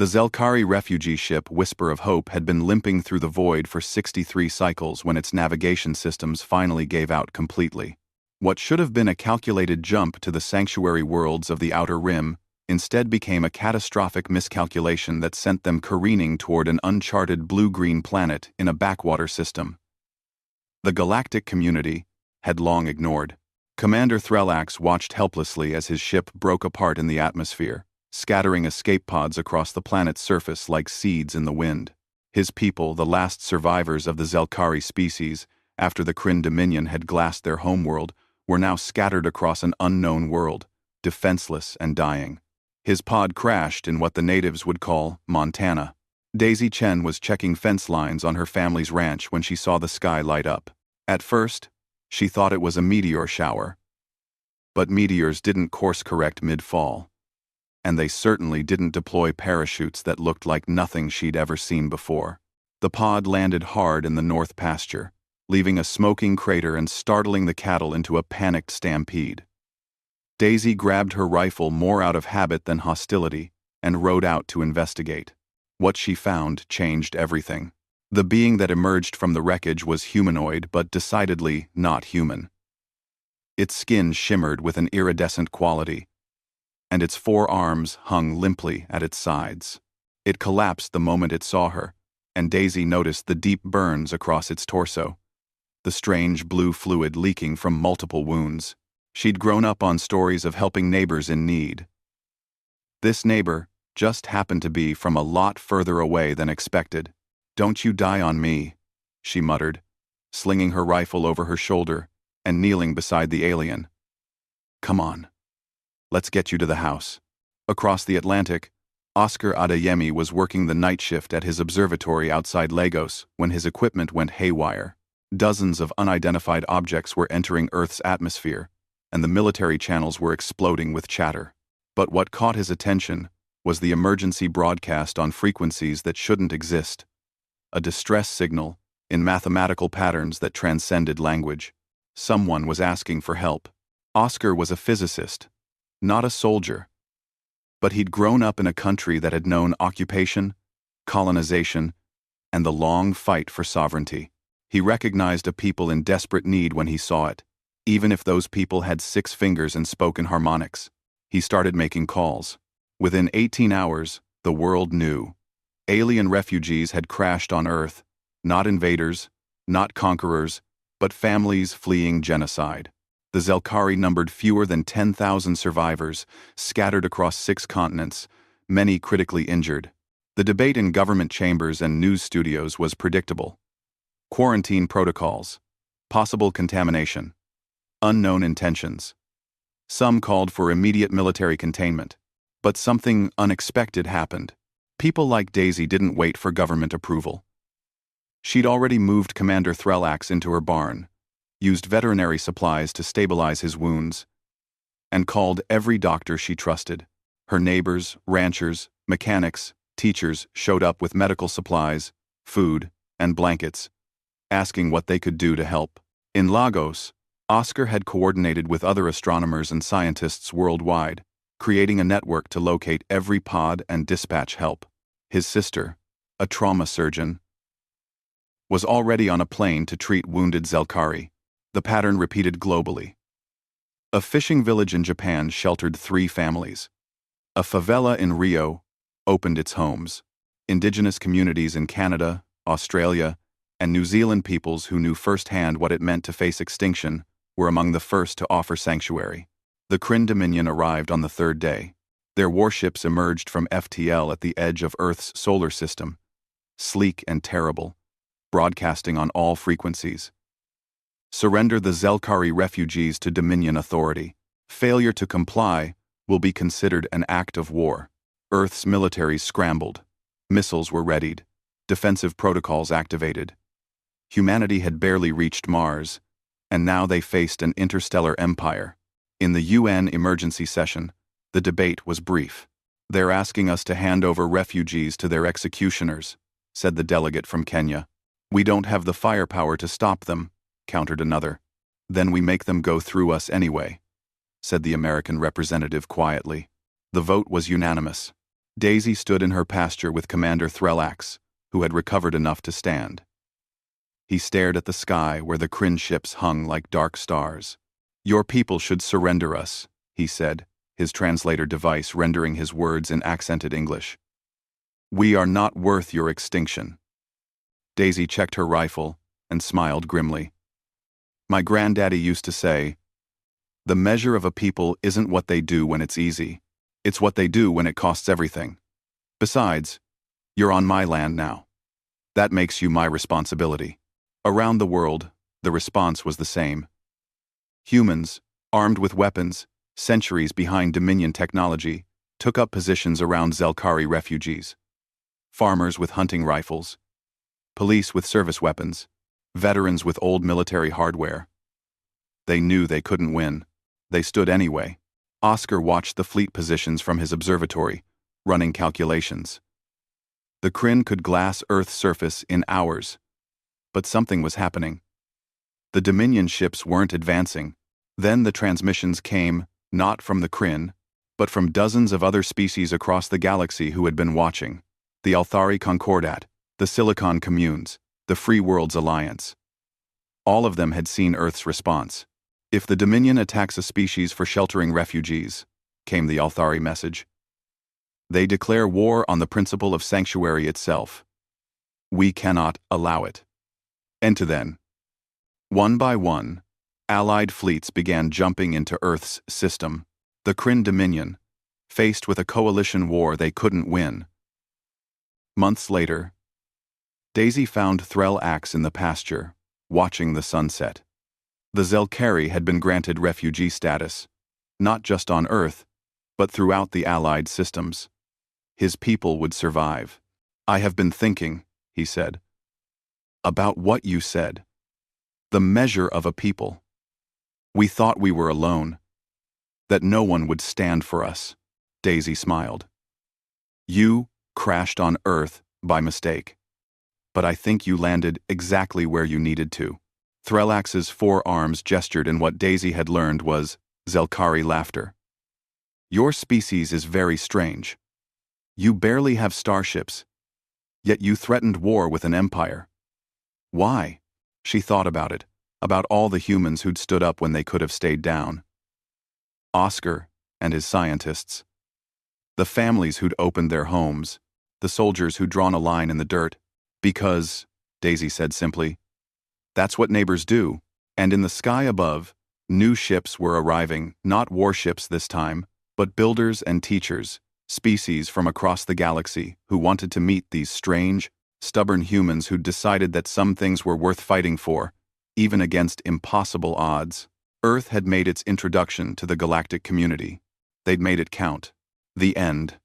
The Zelkari refugee ship Whisper of Hope had been limping through the void for 63 cycles when its navigation systems finally gave out completely. What should have been a calculated jump to the sanctuary worlds of the Outer Rim instead became a catastrophic miscalculation that sent them careening toward an uncharted blue-green planet in a backwater system. The galactic community had long ignored. Commander Threllax watched helplessly as his ship broke apart in the atmosphere, scattering escape pods across the planet's surface like seeds in the wind. His people, the last survivors of the Zelkari species, after the Kryn Dominion had glassed their homeworld, were now scattered across an unknown world, defenseless and dying. His pod crashed in what the natives would call Montana. Daisy Chen was checking fence lines on her family's ranch when she saw the sky light up. At first, she thought it was a meteor shower. But meteors didn't course-correct mid-fall. And they certainly didn't deploy parachutes that looked like nothing she'd ever seen before. The pod landed hard in the north pasture, leaving a smoking crater and startling the cattle into a panicked stampede. Daisy grabbed her rifle more out of habit than hostility and rode out to investigate. What she found changed everything. The being that emerged from the wreckage was humanoid but decidedly not human. Its skin shimmered with an iridescent quality, and its 4 arms hung limply at its sides. It collapsed the moment it saw her, and Daisy noticed the deep burns across its torso, the strange blue fluid leaking from multiple wounds. She'd grown up on stories of helping neighbors in need. This neighbor just happened to be from a lot further away than expected. "Don't you die on me," she muttered, slinging her rifle over her shoulder and kneeling beside the alien. "Come on. Let's get you to the house." Across the Atlantic, Oscar Adeyemi was working the night shift at his observatory outside Lagos when his equipment went haywire. Dozens of unidentified objects were entering Earth's atmosphere, and the military channels were exploding with chatter. But what caught his attention was the emergency broadcast on frequencies that shouldn't exist. A distress signal in mathematical patterns that transcended language. Someone was asking for help. Oscar was a physicist, not a soldier. But he'd grown up in a country that had known occupation, colonization, and the long fight for sovereignty. He recognized a people in desperate need when he saw it, even if those people had 6 fingers and spoke in harmonics. He started making calls. Within 18 hours, the world knew. Alien refugees had crashed on Earth, not invaders, not conquerors, but families fleeing genocide. The Zelkari numbered fewer than 10,000 survivors, scattered across 6 continents, many critically injured. The debate in government chambers and news studios was predictable. Quarantine protocols, possible contamination, unknown intentions. Some called for immediate military containment, but something unexpected happened. People like Daisy didn't wait for government approval. She'd already moved Commander Threllax into her barn, used veterinary supplies to stabilize his wounds, and called every doctor she trusted. Her neighbors, ranchers, mechanics, teachers showed up with medical supplies, food, and blankets, asking what they could do to help. In Lagos, Oscar had coordinated with other astronomers and scientists worldwide, creating a network to locate every pod and dispatch help. His sister, a trauma surgeon, was already on a plane to treat wounded Zelkari. The pattern repeated globally. A fishing village in Japan sheltered 3 families. A favela in Rio opened its homes. Indigenous communities in Canada, Australia, and New Zealand peoples who knew firsthand what it meant to face extinction were among the first to offer sanctuary. The Kryn Dominion arrived on the 3rd day. Their warships emerged from FTL at the edge of Earth's solar system, sleek and terrible, broadcasting on all frequencies. Surrender the Zelkari refugees to Dominion authority. Failure to comply will be considered an act of war. Earth's militaries scrambled. Missiles were readied. Defensive protocols activated. Humanity had barely reached Mars, and now they faced an interstellar empire. In the UN emergency session, the debate was brief. "They're asking us to hand over refugees to their executioners," said the delegate from Kenya. "We don't have the firepower to stop them," countered another. "Then we make them go through us anyway," said the American representative quietly. The vote was unanimous. Daisy stood in her pasture with Commander Threllax, who had recovered enough to stand. He stared at the sky where the Kryn ships hung like dark stars. "Your people should surrender us," he said, his translator device rendering his words in accented English. "We are not worth your extinction." Daisy checked her rifle and smiled grimly. "My granddaddy used to say, the measure of a people isn't what they do when it's easy. It's what they do when it costs everything. Besides, you're on my land now. That makes you my responsibility." Around the world, the response was the same. Humans, armed with weapons, centuries behind Dominion technology, took up positions around Zelkari refugees. Farmers with hunting rifles, police with service weapons, veterans with old military hardware. They knew they couldn't win. They stood anyway. Oscar watched the fleet positions from his observatory, running calculations. The Kryn could glass Earth's surface in hours. But something was happening. The Dominion ships weren't advancing. Then the transmissions came, not from the Kryn, but from dozens of other species across the galaxy who had been watching. The Althari Concordat, the Silicon Communes, the Free Worlds Alliance. All of them had seen Earth's response. "If the Dominion attacks a species for sheltering refugees," came the Althari message, "they declare war on the principle of sanctuary itself. We cannot allow it." And then, one by one, Allied fleets began jumping into Earth's system. The Kryn Dominion, faced with a coalition war they couldn't win. Months later, Daisy found Threllax in the pasture, watching the sunset. The Zelkari had been granted refugee status, not just on Earth, but throughout the Allied systems. His people would survive. "I have been thinking," he said, "about what you said. The measure of a people. We thought we were alone, that no one would stand for us." Daisy smiled. "You crashed on Earth by mistake. But I think you landed exactly where you needed to." Threllax's forearms gestured in what Daisy had learned was Zelkari laughter. "Your species is very strange. You barely have starships, yet you threatened war with an empire. Why?" She thought about it, about all the humans who'd stood up when they could have stayed down. Oscar and his scientists. The families who'd opened their homes, the soldiers who'd drawn a line in the dirt. "Because," Daisy said simply, "that's what neighbors do." And in the sky above, new ships were arriving, not warships this time, but builders and teachers, species from across the galaxy who wanted to meet these strange, stubborn humans who'd decided that some things were worth fighting for, even against impossible odds. Earth had made its introduction to the galactic community. They'd made it count. The end.